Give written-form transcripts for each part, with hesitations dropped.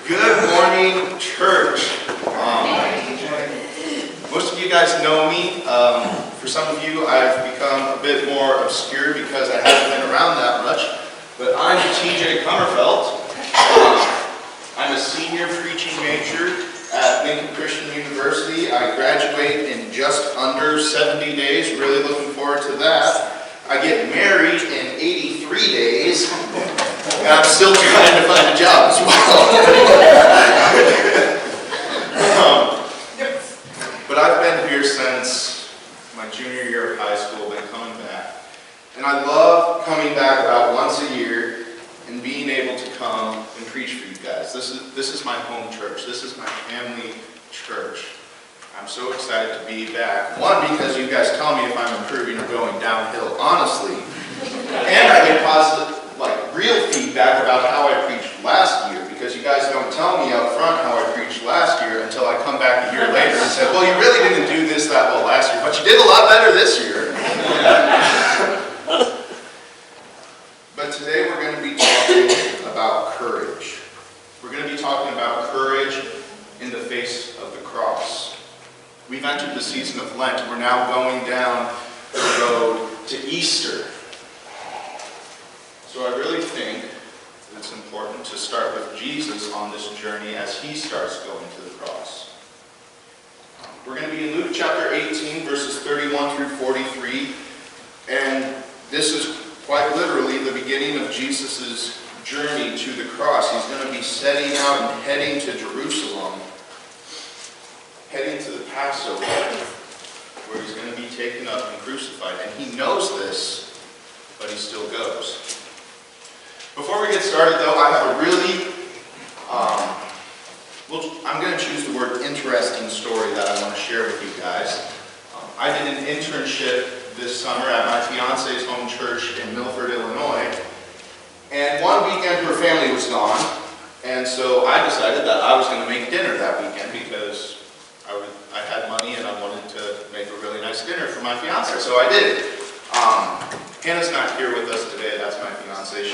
Good morning, church. Most of you guys know me. For some of you, I've become a bit more obscure because I haven't been around that much. But I'm TJ Kummerfeld. I'm a senior preaching major at Lincoln Christian University. I graduate in just under 70 days. Really looking forward to that. I get married in 83 days. And I'm still trying to find a job as well. But I've been here since my junior year of high school, been coming back. And I love coming back about once a year and being able to come and preach for you guys. This is my home church. This is my family church. I'm so excited to be back. One, because you guys tell me if I'm improving or going downhill, honestly. And I get positive, real feedback about how I preached last year, because you guys don't tell me up front how I preached last year until I come back a year later and say, well, you really didn't do this that well last year, but you did a lot better this year. But today we're going to be talking about courage. We're going to be talking about courage in the face of the cross. We've entered the season of Lent. We're now going down the road to Easter. So I really think that it's important to start with Jesus on this journey as he starts going to the cross. We're going to be in Luke chapter 18, verses 31 through 43. And this is quite literally the beginning of Jesus' journey to the cross. He's going to be setting out and heading to Jerusalem, heading to the Passover, where he's going to be taken up and crucified. And he knows this, but he still goes. Before we get started, though, I have a really, I'm going to choose the word interesting story that I want to share with you guys. I did an internship this summer at my fiance's home church in Milford, Illinois. And one weekend her family was gone, and so I decided that I was going to make dinner that weekend because I had money and I wanted to make a really nice dinner for my fiance, so I did. Hannah's not here with us today. That's my fiance.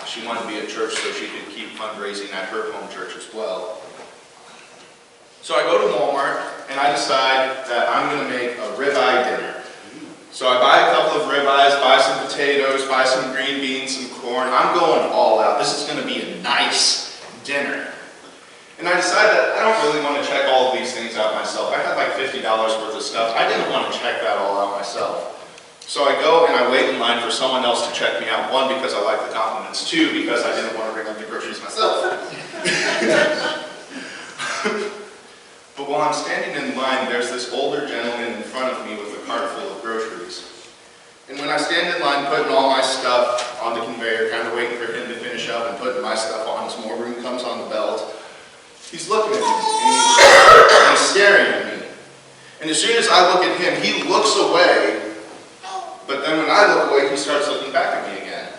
She wanted to be at church so she could keep fundraising at her home church as well. So I go to Walmart and I decide that I'm going to make a ribeye dinner. So I buy a couple of ribeyes, buy some potatoes, buy some green beans, some corn. I'm going all out. This is going to be a nice dinner. And I decided that I don't really want to check all of these things out myself. I had like $50 worth of stuff. I didn't want to check that all out myself. So I go and I wait in line for someone else to check me out. One, because I like the compliments. Two, because I didn't want to bring up the groceries myself. But while I'm standing in line, there's this older gentleman in front of me with a cart full of groceries. And when I stand in line putting all my stuff on the conveyor, kind of waiting for him to finish up and putting my stuff on as more room comes on the belt, he's looking at me and he's staring at me. And as soon as I look at him, he looks away. But then when I look away, he starts looking back at me again.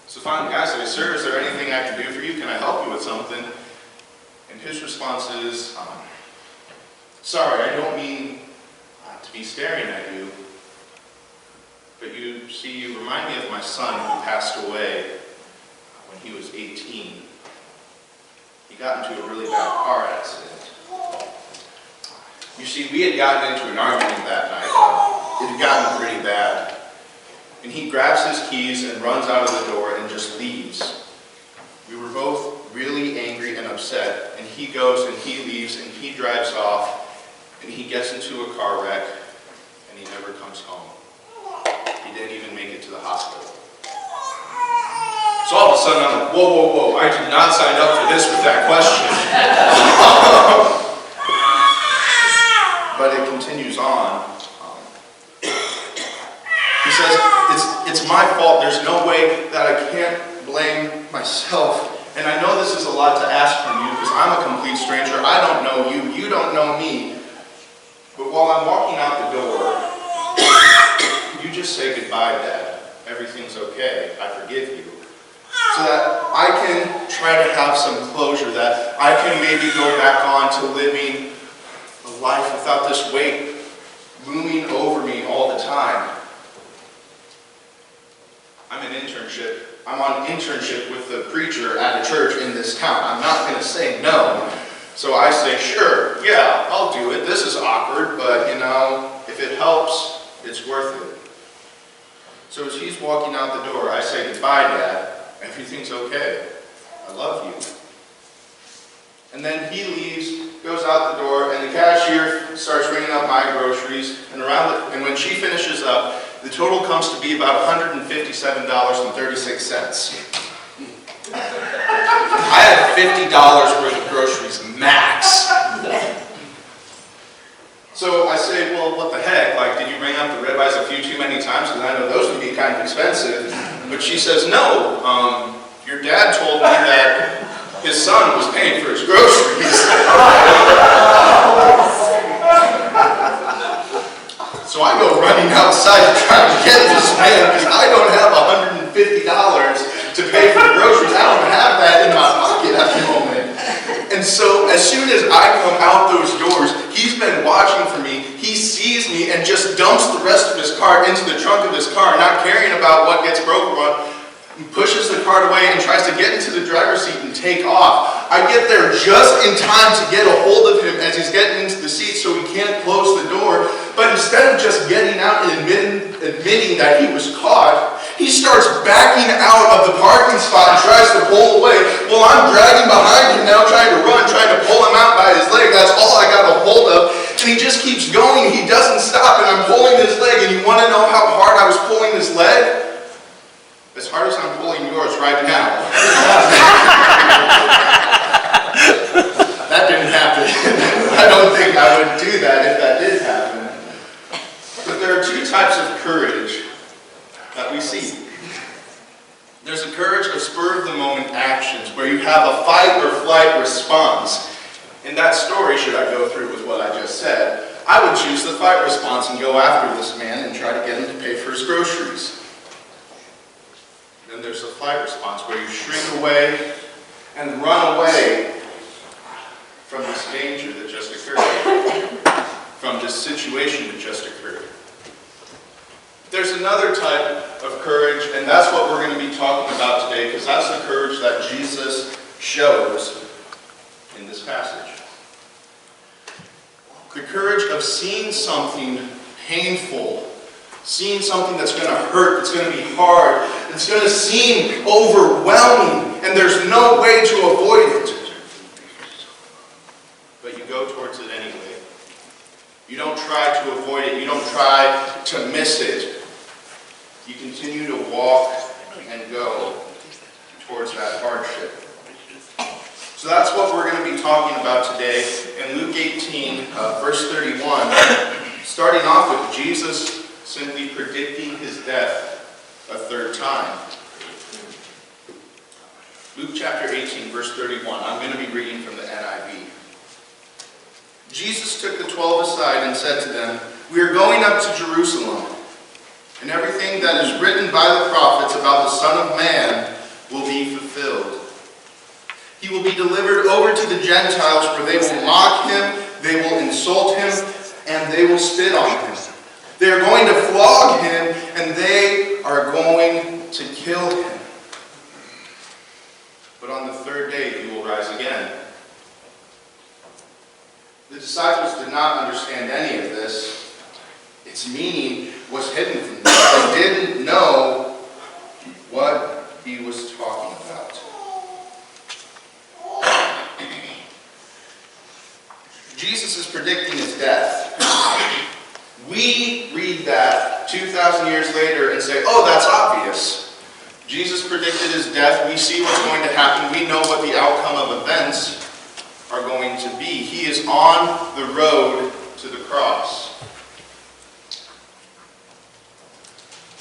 So finally, I say, sir, is there anything I can do for you? Can I help you with something? And his response is, sorry, I don't mean to be staring at you. But you see, you remind me of my son who passed away when he was 18. He got into a really bad car accident. You see, we had gotten into an argument that night. It had gotten pretty bad. And he grabs his keys and runs out of the door and just leaves. We were both really angry and upset. And he goes and he leaves and he drives off. And he gets into a car wreck and he never comes home. He didn't even make it to the hospital. So all of a sudden I'm like, whoa, whoa, whoa. I did not sign up for this with that question. But it continues on. He says, it's my fault. There's no way that I can't blame myself. And I know this is a lot to ask from you because I'm a complete stranger. I don't know you. You don't know me. But while I'm walking out the door, you just say goodbye, Dad. Everything's okay. I forgive you. So that I can try to have some closure, that I can maybe go back on to living a life without this weight looming over me all the time. I'm on internship with the preacher at a church in this town. I'm not going to say no. So I say, sure, yeah, I'll do it. This is awkward, but if it helps, it's worth it. So as he's walking out the door, I say, goodbye, Dad. Everything's okay. I love you. And then he leaves, goes out the door, and the cashier starts ringing up my groceries. And when she finishes up, the total comes to be about $157.36. I had $50 worth of groceries max. So I say, well, what the heck? Like, did you ring up the ribeyes a few too many times? Because I know those would be kind of expensive. But she says, no, your dad told me that his son was paying for his groceries. So I go running outside trying to get this man because I don't have $150 to pay for the groceries. I don't have that in my pocket at the moment. And so as soon as I come out those doors, he's been watching for me. He sees me and just dumps the rest of his cart into the trunk of his car, not caring about what gets broken. Pushes the cart away and tries to get into the driver's seat and take off. I get there just in time to get a hold of him as he's getting into the seat so he can't close the door. But instead of just getting out and admitting that he was caught, he starts backing out of the parking spot and tries to pull away. Well, I'm dragging behind him now, trying to run, trying to pull him out by his leg. That's all I got a hold of. And he just keeps going. He doesn't stop, and I'm pulling his leg. And you want to know how hard I was pulling his leg? As hard as I'm pulling yours right now. That didn't happen. I don't think I would do that if that did happen. But there are two types of courage that we see. There's a courage of spur-of-the-moment actions where you have a fight or flight response. In that story, should I go through with what I just said, I would choose the fight response and go after this man and try to get him to pay for his groceries. Then there's a flight response where you shrink away and run away from this danger that just occurred, from this situation that just occurred. There's another type of courage, and that's what we're going to be talking about today, because that's the courage that Jesus shows in this passage. The courage of seeing something painful, seeing something that's going to hurt, that's going to be hard, it's going to seem overwhelming, and there's no way to avoid it. But you go towards it anyway. You don't try to avoid it. You don't try to miss it. You continue to walk and go towards that hardship. So that's what we're going to be talking about today in Luke 18, verse 31, starting off with Jesus simply predicting his death a third time. Luke chapter 18, verse 31. I'm going to be reading from the NIV. Jesus took the 12 aside and said to them, "We are going up to Jerusalem, and everything that is written by the prophets about the Son of Man will be fulfilled. He will be delivered over to the Gentiles, where they will mock him, they will insult him, and they will spit on him. They are going to flog him, and they are going to kill him. But on the third day he will rise again." The disciples did not understand any of this. Its meaning was hidden from them. They didn't know what he was talking about. Jesus is predicting his death. We read that 2,000 years later and say, oh, that's obvious. Jesus predicted his death. We see what's going to happen. We know what the outcome of events are going to be. He is on the road to the cross.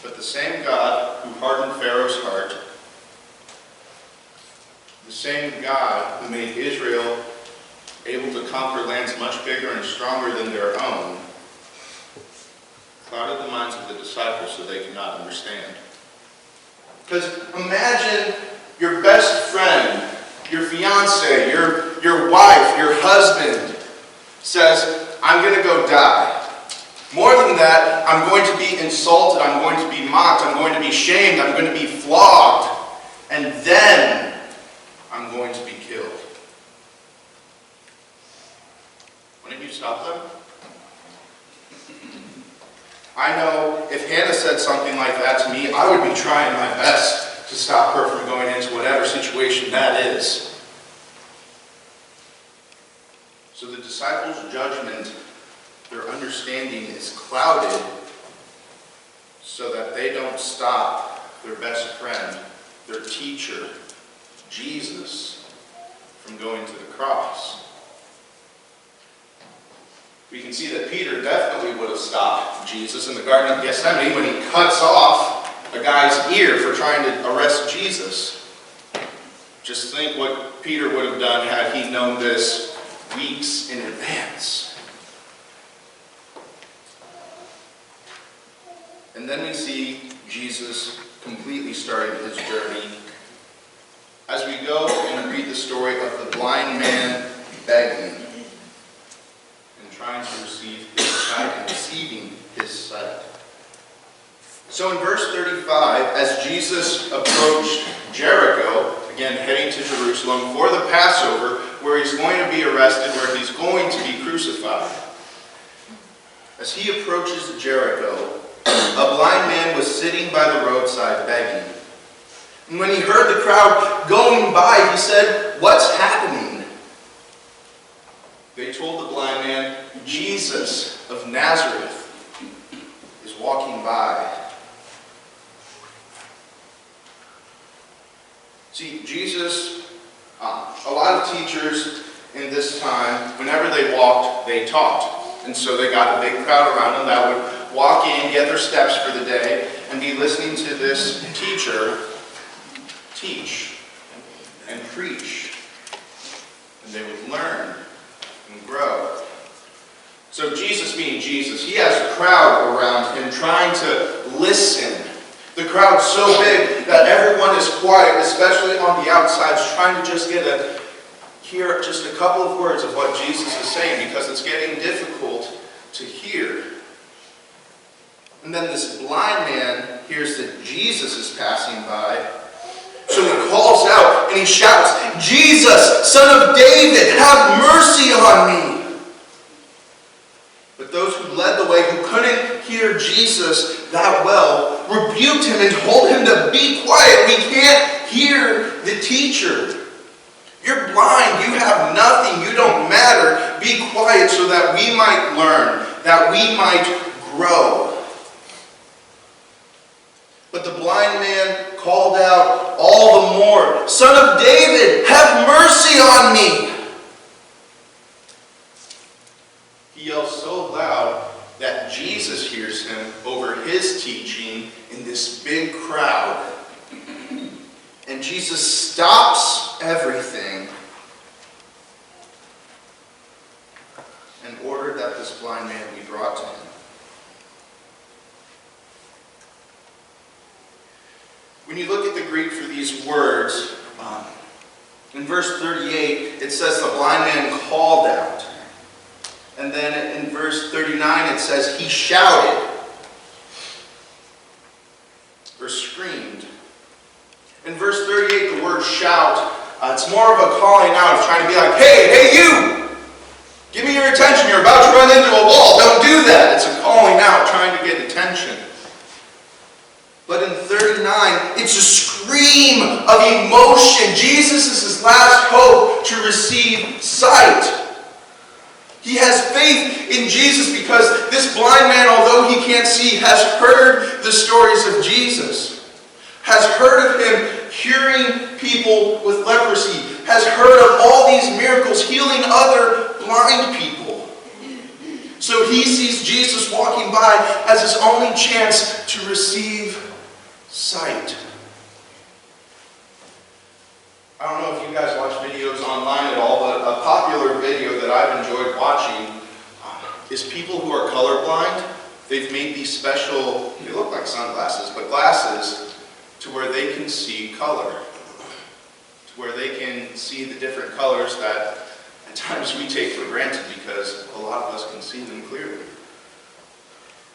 But the same God who hardened Pharaoh's heart, the same God who made Israel able to conquer lands much bigger and stronger than their own, clouded the minds of the disciples so they could not understand. Because imagine your best friend, your fiance, your wife, your husband says, I'm going to go die. More than that, I'm going to be insulted, I'm going to be mocked, I'm going to be shamed, I'm going to be flogged, and then I'm going to be killed. Wouldn't you stop them? I know if Hannah said something like that to me, I would be trying my best to stop her from going into whatever situation that is. So the disciples' judgment, their understanding is clouded so that they don't stop their best friend, their teacher, Jesus, from going to the cross. We can see that Peter definitely would have stopped Jesus in the Garden of Gethsemane when he cuts off a guy's ear for trying to arrest Jesus. Just think what Peter would have done had he known this weeks in advance. And then we see Jesus completely starting his journey as we go and read the story of the blind man begging and trying to receive his sight and receiving his sight. So in verse 35, as Jesus approached Jericho, again heading to Jerusalem for the Passover, where he's going to be arrested, where he's going to be crucified. As he approaches Jericho, a blind man was sitting by the roadside begging. And when he heard the crowd going by, he said, "What's happening?" They told the blind man, "Jesus of Nazareth is walking by." See, Jesus, a lot of teachers in this time, whenever they walked, they taught. And so they got a big crowd around them that would walk in, get their steps for the day, and be listening to this teacher teach and preach. And they would learn and grow. So Jesus being Jesus, he has a crowd around him trying to listen. The crowd's so big that everyone is quiet, especially on the outsides, trying to just hear just a couple of words of what Jesus is saying, because it's getting difficult to hear. And then this blind man hears that Jesus is passing by. So he calls out and he shouts, "Jesus, Son of David, have mercy on me." But those who led the way, who couldn't hear Jesus that well, rebuked him and told him to be quiet. "We can't hear the teacher. You're blind, you have nothing, you don't matter. Be quiet so that we might learn, that we might grow." But the blind man called out all the more, "Son of David, have mercy on me." He yells so loud that Jesus hears him over his teaching in this big crowd. And Jesus stops everything and ordered that this blind man be brought to him. When you look at the Greek for these words, in verse 38, it says the blind man called out. And then in verse 39, it says he shouted or screamed. In verse 38, the word shout, it's more of a calling out, of trying to be like, hey you! Give me your attention, you're about to run into a wall, don't do that! It's a calling out, trying to get attention. But in 39, it's a scream of emotion. Jesus is his last hope to receive sight. He has faith in Jesus because this blind man, although he can't see, has heard the stories of Jesus. Has heard of him curing people with leprosy. Has heard of all these miracles healing other blind people. So he sees Jesus walking by as his only chance to receive sight. I don't know if you guys watch videos online at all, but a popular video that I've enjoyed watching is people who are colorblind. They've made these special, they look like sunglasses, but glasses to where they can see color. To where they can see the different colors that at times we take for granted because a lot of us can see them clearly.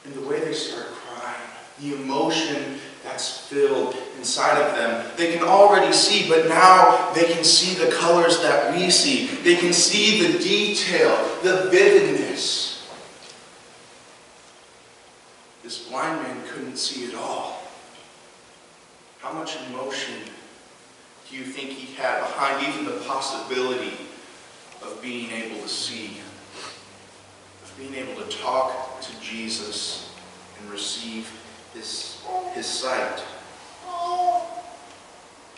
and the way they start crying, the emotion that's filled inside of them. They can already see, but now they can see the colors that we see. They can see the detail, the vividness. This blind man couldn't see it all. How much emotion do you think he had behind even the possibility of being able to see, of being able to talk to Jesus and receive his sight?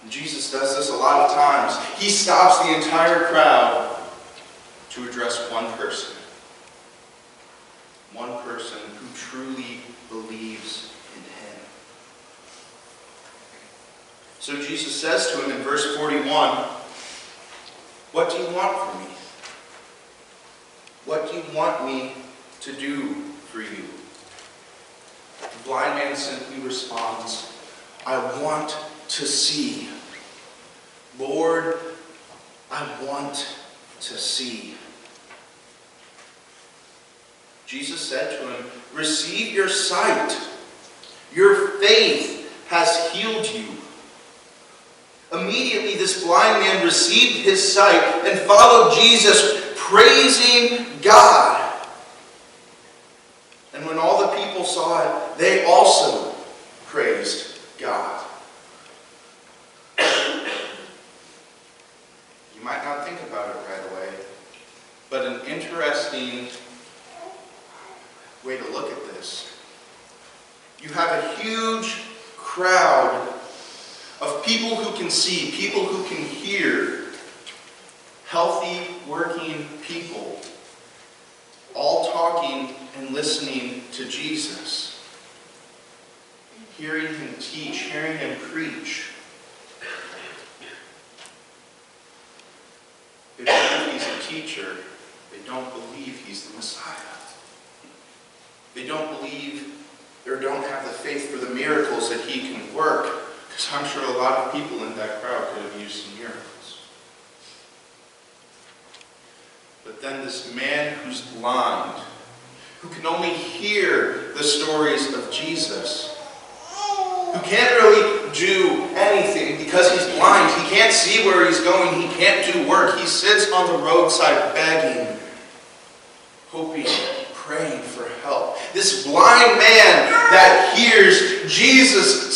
And Jesus does this a lot of times. He stops the entire crowd to address one person. One person who truly believes in him. So Jesus says to him in verse 41, "What do you want from me? What do you want me to do for you?" The blind man simply responds, "I want to see. Lord, I want to see." Jesus said to him, "Receive your sight. Your faith has healed you." Immediately this blind man received his sight and followed Jesus, praising God. And when all the people saw it, they also praised God. You might not think about it right away, but an interesting way to look at this. You have a huge crowd of people who can see, people who can hear, healthy, working people, all talking and listening to Jesus, hearing him teach, hearing him preach. They believe he's a teacher. They don't believe he's the Messiah. They don't believe or don't have the faith for the miracles that he can work. Because I'm sure a lot of people in that crowd could have used some miracles. But then this man who's blind, who can only hear the stories of Jesus, who can't really do anything because he's blind, he can't see where he's going, he can't do work, he sits on the roadside begging, hoping, praying for help. This blind man that hears Jesus,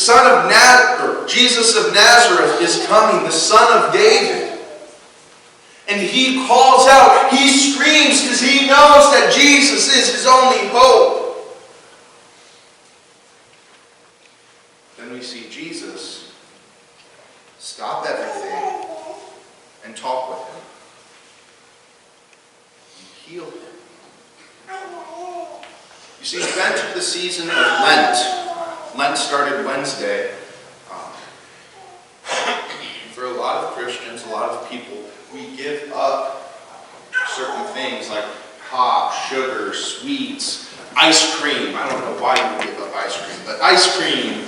Jesus of Nazareth is coming, the Son of David. And he calls out, he screams because he knows that Jesus is his only hope. Then we see Jesus stop everything and talk with him. And heal him. You see, we've entered the season of Lent. Lent started Wednesday. For a lot of Christians, a lot of people, we give up certain things like pop, sugar, sweets, ice cream. I don't know why you give up ice cream, but ice cream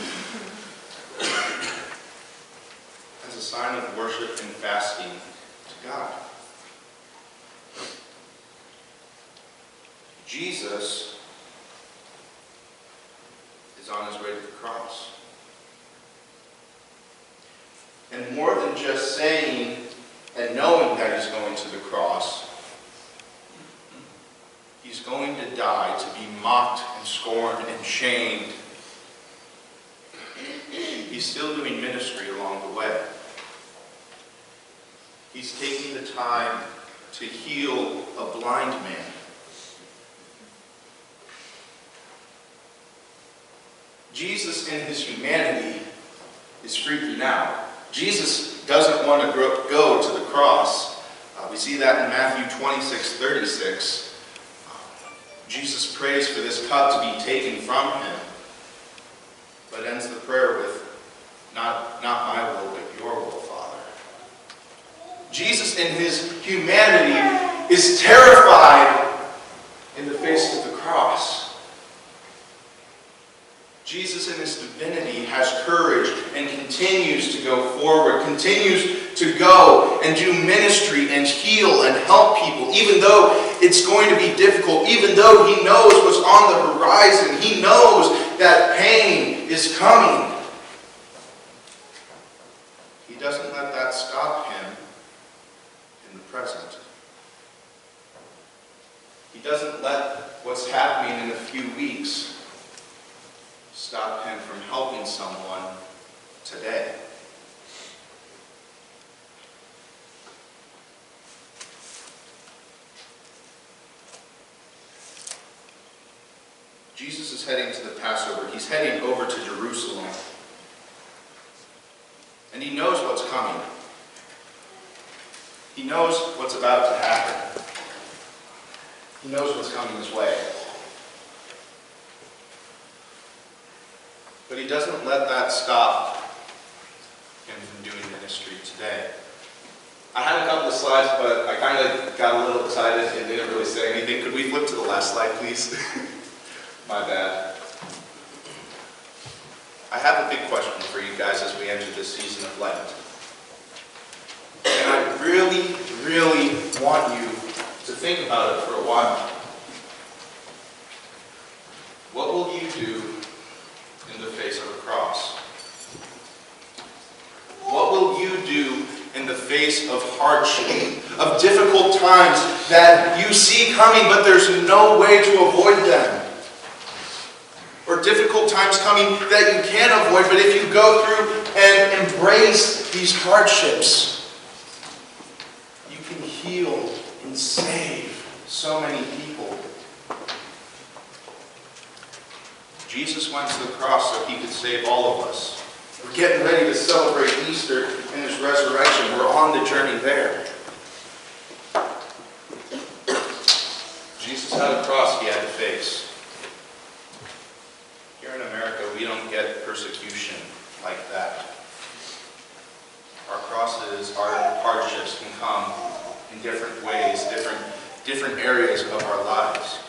as a sign of worship and fasting to God. Jesus is on his way to the cross. And more than just saying and knowing that he's going to the cross, he's going to die to be mocked and scorned and shamed. He's still doing ministry along the way. He's taking the time to heal a blind man. Jesus in his humanity is freaking out. Jesus doesn't want to go to the cross. We see that in Matthew 26:36. Jesus prays for this cup to be taken from him, but ends the prayer with, not my will, but your will, Father. Jesus in his humanity is terrified in the face of the cross. Jesus in his divinity has courage and continues to go forward, continues to go and do ministry and heal and help people, even though it's going to be difficult, even though he knows what's on the horizon. He knows that pain is coming. He doesn't let that stop him in the present. He doesn't let what's happening in a few weeks stop him from helping someone today. Jesus is heading to the Passover. He's heading over to Jerusalem. And he knows what's coming. He knows what's about to happen. He knows what's coming his way. But he doesn't let that stop him from doing ministry today. I had a couple of slides, but I kind of got a little excited and didn't really say anything. Could we flip to the last slide, please? My bad. I have a big question for you guys as we enter this season of Lent. And I really, really want you to think about it for a while. What will you do in the face of a cross? What will you do in the face of hardship, of difficult times that you see coming but there's no way to avoid them? Or difficult times coming that you can avoid, but if you go through and embrace these hardships, you can heal and save so many people. Jesus went to the cross so he could save all of us. We're getting ready to celebrate Easter and his resurrection. We're on the journey there. Jesus had a cross he had to face. Here in America, we don't get persecution like that. Our crosses, our hardships can come in different ways, different areas of our lives.